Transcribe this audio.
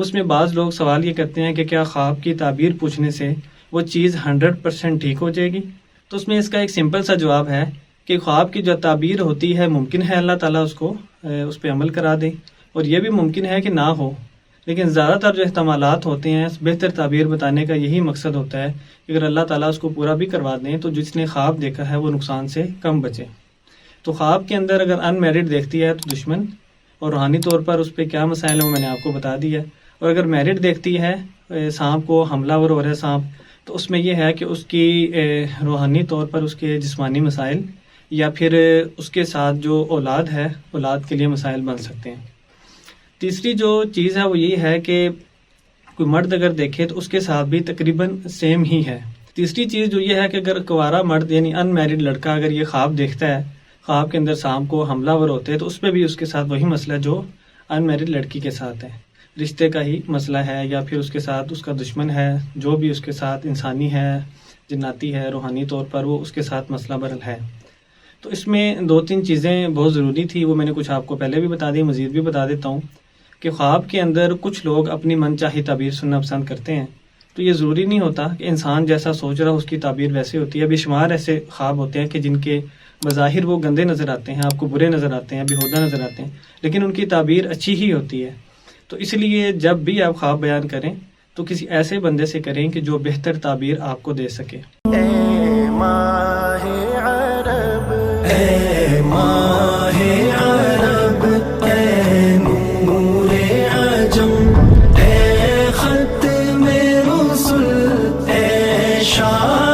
اس میں بعض لوگ سوال یہ کرتے ہیں کہ کیا خواب کی تعبیر پوچھنے سے وہ چیز 100% ٹھیک ہو جائے گی؟ تو اس میں اس کا ایک سمپل سا جواب ہے کہ خواب کی جو تعبیر ہوتی ہے ممکن ہے اللہ تعالیٰ اس پہ عمل کرا دے، اور یہ بھی ممکن ہے کہ نہ ہو، لیکن زیادہ تر جو احتمالات ہوتے ہیں بہتر تعبیر بتانے کا یہی مقصد ہوتا ہے کہ اگر اللہ تعالیٰ اس کو پورا بھی کروا دیں تو جس نے خواب دیکھا ہے وہ نقصان سے کم بچے۔ تو خواب کے اندر اگر ان میرڈ دیکھتی ہے تو دشمن، اور روحانی طور پر اس پہ کیا مسائل ہیں وہ میں نے آپ کو بتا دیا، اور اگر میرڈ دیکھتی ہے سانپ کو حملہ ور ہو رہا ہے سانپ، تو اس میں یہ ہے کہ اس کی روحانی طور پر اس کے جسمانی مسائل یا پھر اس کے ساتھ جو اولاد ہے اولاد کے لیے مسائل بن سکتے ہیں۔ تیسری جو چیز ہے وہ یہ ہے کہ کوئی مرد اگر دیکھے تو اس کے ساتھ بھی تقریباً سیم ہی ہے۔ تیسری چیز جو یہ ہے کہ اگر کنوارا مرد یعنی ان میرڈ لڑکا اگر یہ خواب دیکھتا ہے، خواب کے اندر سانپ کو حملہ ور ہوتے ہیں، تو اس پہ بھی اس کے ساتھ وہی مسئلہ جو ان میرڈ لڑکی کے ساتھ ہے، رشتے کا ہی مسئلہ ہے، یا پھر اس کے ساتھ اس کا دشمن ہے جو بھی اس کے ساتھ انسانی ہے، جناتی ہے، روحانی طور پر وہ اس کے ساتھ مسئلہ برل ہے۔ تو اس میں 2-3 چیزیں بہت ضروری تھی، وہ میں نے کچھ آپ کو پہلے بھی بتا دی، مزید بھی بتا دیتا ہوں کہ خواب کے اندر کچھ لوگ اپنی من چاہی تعبیر سننا پسند کرتے ہیں، تو یہ ضروری نہیں ہوتا کہ انسان جیسا سوچ رہا اس کی تعبیر ویسے ہوتی ہے۔ بے شمار ایسے خواب ہوتے ہیں کہ جن کے بظاہر وہ گندے نظر آتے ہیں، آپ کو برے نظر آتے ہیں، بیہودہ نظر آتے ہیں، لیکن ان کی تعبیر اچھی ہی ہوتی ہے۔ تو اس لیے جب بھی آپ خواب بیان کریں تو کسی ایسے بندے سے کریں کہ جو بہتر تعبیر آپ کو دے سکے۔ اے ماہ عرب، اے ماہ عرب، اے نور عجم، اے ختم رسل، اے شاہ